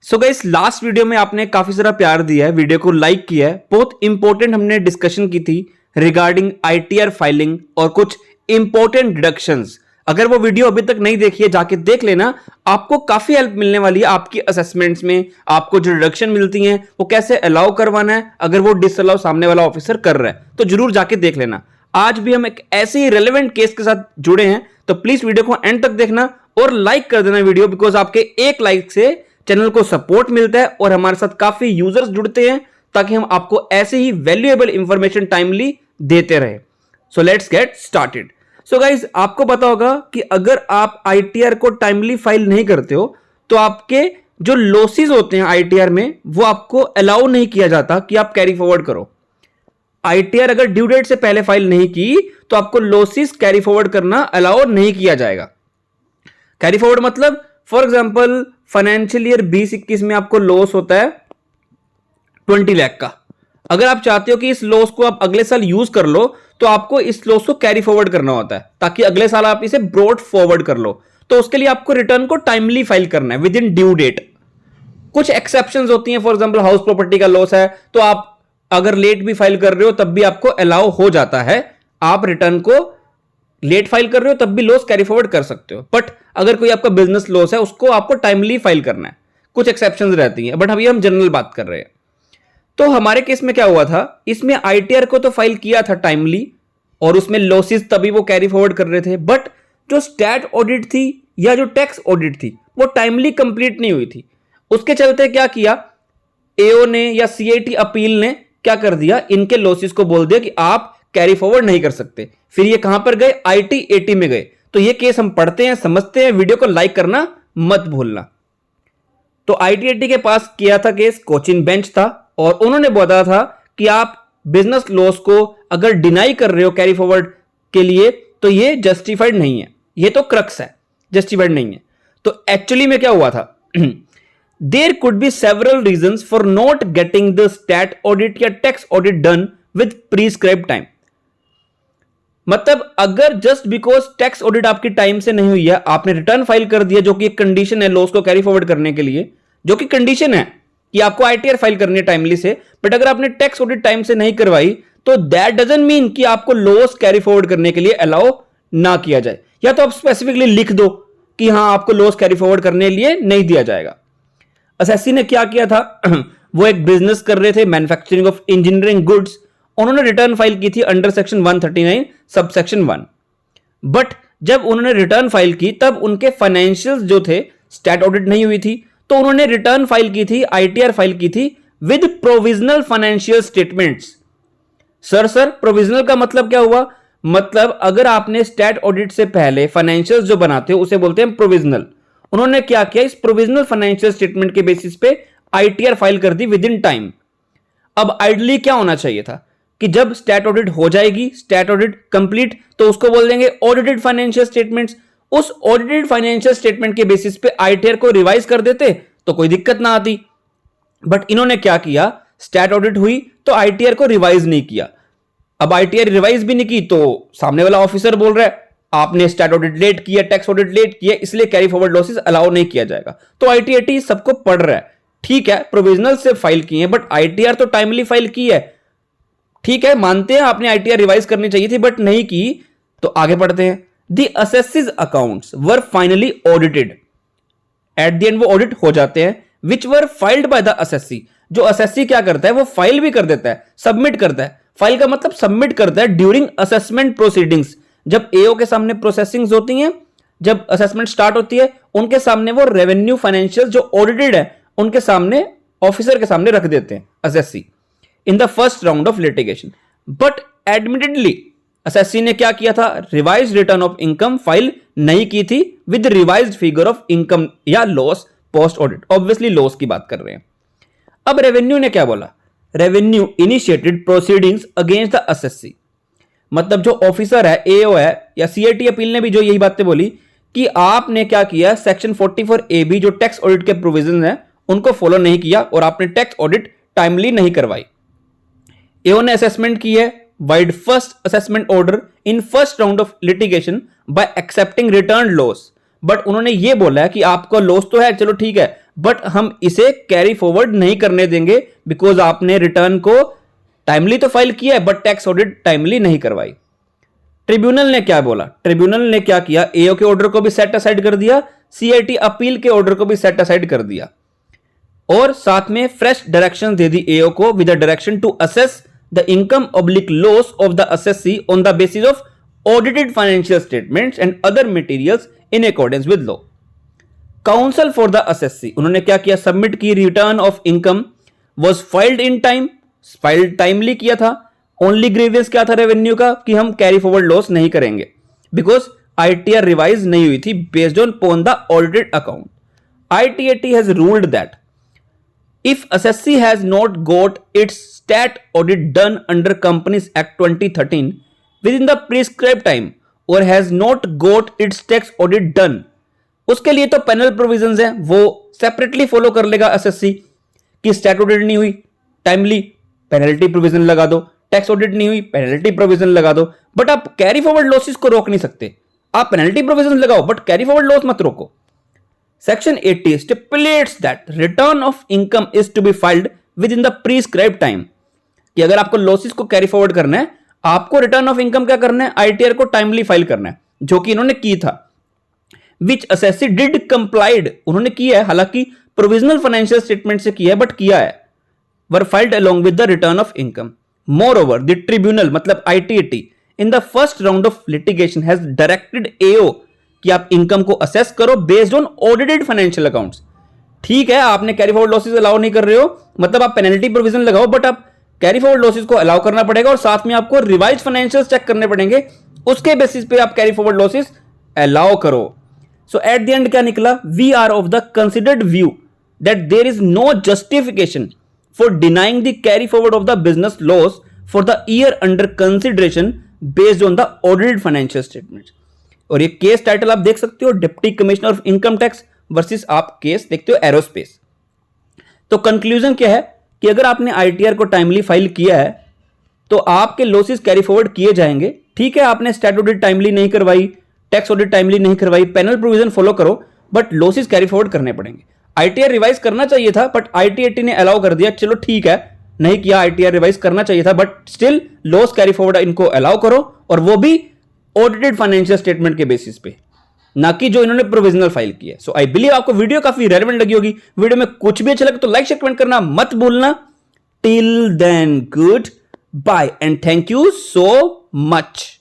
So guys, last video में आपने काफी सारा प्यार दिया है, वीडियो को लाइक किया है। बहुत इंपॉर्टेंट हमने डिस्कशन की थी रिगार्डिंग आईटीआर फाइलिंग और कुछ इंपॉर्टेंट डिडक्शंस। अगर वो वीडियो अभी तक नहीं देखी है, जाके देख लेना, आपको काफी हेल्प मिलने वाली है आपकी असेसमेंट्स में। आपको जो डिडक्शन मिलती हैं वो कैसे अलाउ करवाना है, अगर वो डिसअलाउ सामने वाला ऑफिसर कर रहा है तो जरूर जाके देख लेना। आज भी हम एक ऐसे ही रेलेवेंट केस के साथ जुड़े हैं, तो प्लीज वीडियो को एंड तक देखना और लाइक कर देना वीडियो, बिकॉज आपके एक लाइक से चैनल को सपोर्ट मिलता है और हमारे साथ काफी यूजर्स जुड़ते हैं, ताकि हम आपको ऐसे ही वैल्यूएबल इंफॉर्मेशन टाइमली देते रहे। So let's get started. So guys, आपको पता होगा कि अगर आप आईटीआर को टाइमली फाइल नहीं करते हो तो आपके जो लॉसेस होते हैं आईटीआर में वो आपको अलाउ नहीं किया जाता कि आप कैरी फॉरवर्ड करो। आईटीआर अगर ड्यू डेट से पहले फाइल नहीं की तो आपको लॉसेस कैरी फॉरवर्ड करना अलाउ नहीं किया जाएगा। कैरी फॉरवर्ड मतलब फॉर एग्जांपल फाइनेंशियल ईयर 2021 में आपको लॉस होता है 20 लाख का। अगर आप चाहते हो कि इस लॉस को आप अगले साल यूज कर लो तो आपको इस लॉस को कैरी फॉरवर्ड करना होता है, ताकि अगले साल आप इसे ब्रॉड फॉरवर्ड कर लो। तो उसके लिए आपको रिटर्न को टाइमली फाइल करना है विद इन ड्यू डेट। कुछ एक्सेप्शंस होती हैं, फॉर एग्जांपल हाउस प्रॉपर्टी का लॉस है तो आप अगर लेट भी फाइल कर रहे हो तब भी आपको अलाउ हो जाता है। आप रिटर्न को लेट फाइल कर रहे हो तब भी लॉस कैरी फॉरवर्ड कर सकते हो, बट अगर कोई आपका बिजनेस लॉस है उसको आपको टाइमली फाइल करना है। कुछ एक्सेप्शंस रहती हैं, बट अभी हम जनरल बात कर रहे हैं। तो हमारे केस में क्या हुआ था, इसमें आईटीआर को तो फाइल किया था टाइमली और उसमें लॉसेस तभी वो कैरी फॉरवर्ड कर रहे थे, बट जो स्टैट ऑडिट थी या जो टैक्स ऑडिट थी वो टाइमली कंप्लीट नहीं हुई थी। उसके चलते क्या किया, एओ ने या सीआईटी अपील ने क्या कर दिया, इनके लॉसेस को बोल दिया कि आप कैरी फॉरवर्ड नहीं कर सकते। फिर ये कहां पर गए, आईटी80 में गए। तो ये केस हम पढ़ते हैं, समझते हैं। वीडियो को लाइक करना मत भूलना। तो आईटी80 के पास किया था केस, कोचिन बेंच था, और उन्होंने बोला था कि आप बिजनेस लॉस को अगर डिनाई कर रहे हो कैरी फॉरवर्ड के लिए तो ये जस्टिफाइड नहीं है। ये तो क्रक्स है, जस्टिफाइड नहीं है। तो एक्चुअली में क्या हुआ था, there could be several reasons for not getting the stat audit या tax audit done with prescribed time. मतलब अगर जस्ट बिकॉज टैक्स ऑडिट आपकी टाइम से नहीं हुई है, आपने रिटर्न फाइल कर दिया, जो कि एक कंडीशन है लॉस को कैरी फॉरवर्ड करने के लिए, जो कि कंडीशन है कि आपको आईटीआर फाइल करनी है टाइमली से, बट अगर आपने टैक्स ऑडिट टाइम से नहीं करवाई तो दैट डजंट मीन कि आपको लॉस कैरी फॉरवर्ड करने के लिए अलाउ ना किया जाए। या तो आप स्पेसिफिकली लिख दो कि हां आपको लॉस कैरी फॉरवर्ड करने के लिए नहीं दिया जाएगा। एसएससी ने क्या किया था वो एक बिजनेस कर रहे थे, मैन्युफैक्चरिंग ऑफ इंजीनियरिंग गुड्स। उन्होंने रिटर्न फाइल की थी अंडर सेक्शन 139 सबसेक्शन 1, बट जब उन्होंने रिटर्न फाइल की तब उनके फाइनेंशियल्स जो थे स्टैट ऑडिट नहीं हुई थी, तो उन्होंने रिटर्न फाइल की थी, आईटीआर फाइल की थी with provisional financial statements. Sir provisional का मतलब क्या हुआ, मतलब अगर आपने स्टैट ऑडिट से पहले फाइनेंशियल्स जो बनाते हो उसे बोलते हैं प्रोविजनल। उन्होंने क्या किया, इस प्रोविजनल फाइनेंशियल स्टेटमेंट के बेसिस पे आईटीआर फाइल कर दी विद इन टाइम। अब आइडली क्या होना चाहिए था कि जब स्टैट ऑडिट हो जाएगी, स्टैट ऑडिट कंप्लीट, तो उसको बोल देंगे ऑडिटेड फाइनेंशियल स्टेटमेंट्स। उस ऑडिटेड फाइनेंशियल स्टेटमेंट के बेसिस पे आईटीआर को रिवाइज कर देते तो कोई दिक्कत ना आती। बट इन्होंने क्या किया, स्टैट ऑडिट हुई तो आईटीआर को रिवाइज नहीं किया। अब आईटीआर रिवाइज भी नहीं की तो सामने वाला ऑफिसर बोल रहा है आपने स्टैट ऑडिट लेट किया, टैक्स ऑडिट लेट किया, इसलिए कैरी फॉरवर्ड लॉसेस अलाउ नहीं किया जाएगा। तो आईटी80 सबको पढ़ रहा है, ठीक है प्रोविजनल से फाइल की है बट आईटीआर तो टाइमली फाइल की है। ठीक है, मानते हैं आपने आईटीआर रिवाइज करनी चाहिए थी बट नहीं की। तो आगे पढ़ते हैं। The assessees accounts were finally audited. At the end वो ऑडिट हो जाते हैं, which were filed by the assessee. जो असेसी क्या करता है वो फाइल भी कर देता है, सबमिट करता है। फाइल का मतलब सबमिट करता है ड्यूरिंग असेसमेंट प्रोसीडिंग्स। जब एओ के सामने प्रोसेसिंग्स होती हैं, जब असेसमेंट स्टार्ट होती है, उनके सामने वो रेवेन्यू फाइनेंशियल जो ऑडिटेड है उनके सामने, ऑफिसर के सामने रख देते हैं assessee in the first round of litigation. But admittedly assessee ने क्या किया था, revise return of income file नहीं की थी with revised figure of income या loss post audit. Obviously loss की बात कर रहे हैं। अब रेवेन्यू ने क्या बोला, revenue initiated proceedings against the assessee. मतलब जो ऑफिसर है, एओ है या सीआईटी अपील ने भी जो यही बातें बोली कि आपने क्या किया, सेक्शन 44AB जो टैक्स ऑडिट के प्रोविजन है उनको फॉलो नहीं किया और आपने टैक्स ऑडिट टाइमली नहीं करवाई। एओ ने असेसमेंट की है wide first assessment order in first round of litigation bye accepting return loss. But उन्होंने ये बोला है कि आपका लॉस तो है, चलो ठीक है, बट हम इसे कैरी फॉरवर्ड नहीं करने देंगे बिकॉज आपने रिटर्न को टाइमली तो फाइल किया है बट टैक्स ऑडिट टाइमली नहीं करवाई। ट्रिब्यूनल ने क्या बोला? ट्रिब्यूनल ने क्या किया? एओ के ऑर्डर को भी सेट असाइड कर दिया, सीआईटी अपील के ऑर्डर को भी सेट असाइड कर दिया और साथ में फ्रेश डायरेक्शन दे दी एओ को with the direction to assess the income oblique loss of the assessee on the basis of audited financial statements and other materials in accordance with law. Counsel for the assessee उन्होंने क्या किया? Submit की return of income was filed in time, filed timely किया था। Only grievance क्या था revenue का कि हम कैरी फॉरवर्ड लॉस नहीं करेंगे बिकॉज आईटीआर रिवाइज नहीं हुई थी based on the audited account. ITAT has ruled that if assessee has not got its stat audit done under Companies Act 2013 within the prescribed time or has not got its tax audit done, उसके लिए तो panel provisions है, वो separately follow कर लेगा assessee कि stat audit नहीं हुई टाइमली पेनल्टी प्रोविजन लगा दो, टैक्स ऑडिट नहीं हुई पेनल्टी प्रोविजन लगा दो। बट आप कैरी फॉरवर्ड लॉसेस को रोक नहीं सकते, आप पेनल्टी प्रोविजन लगाओ बट कैरी फॉरवर्ड लॉस मत रोको। Section 80 stipulates that return of income is to be filed within the prescribed time कि अगर आपको लॉसेस को कैरी फॉरवर्ड करना है, आपको रिटर्न ऑफ इनकम क्या करना है? आईटीआर को टाइमली फाइल करना है, जो कि इन्होंने की था। Which assessee did complied उन्होंने किया है, हालांकि प्रोविजनल फाइनेंशियल स्टेटमेंट से किया है बट किया है, were filed along with the return of income. Moreover, the tribunal मतलब ITAT in the first round of litigation has directed AO कि आप इनकम को असेस करो based on audited financial accounts. ठीक है, आपने कैरी फॉरवर्ड लॉसेस अलाउ नहीं कर रहे हो, मतलब आप पेनल्टी प्रोविजन लगाओ बट आप कैरी फॉरवर्ड लॉसेस को अलाउ करना पड़ेगा और साथ में आपको रिवाइज फाइनेंशियल चेक करने पड़ेंगे, उसके बेसिस पे आप कैरी फॉरवर्ड लॉसेस अलाउ करो। सो एट द एंड क्या निकला? We are of the considered view that there is no justification for denying the carry forward of the business loss for the year under consideration based on the audited financial statements. और ये case title आप देख सकते हो, deputy commissioner of income tax versus आप case देखते हो aerospace. तो कंक्लूजन क्या है कि अगर आपने आईटीआर को टाइमली फाइल किया है तो आपके लॉसेस कैरी फॉरवर्ड किए जाएंगे। ठीक है, आपने स्टैट ऑडिट टाइमली नहीं करवाई, टैक्स ऑडिट टाइमली नहीं करवाई, पेनल प्रोविजन फॉलो करो बट लॉसेस कैरी फॉरवर्ड करने पड़ेंगे। आईटीआर रिवाइज करना चाहिए था बट आईटीएटी ने अलाउ कर दिया, चलो ठीक है नहीं किया, आईटीआर रिवाइज करना चाहिए था but still loss carry forward इनको अलाउ करो और वो भी ऑडिटेड फाइनेंशियल स्टेटमेंट के बेसिस पे, ना कि जो इन्होंने प्रोविजनल फाइल किया। सो आई बिलीव आपको वीडियो काफी रेलेवेंट लगी होगी। वीडियो में कुछ भी अच्छा लगे तो लाइक शेयर कमेंट करना मत भूलना। Till then goodbye and thank you so much.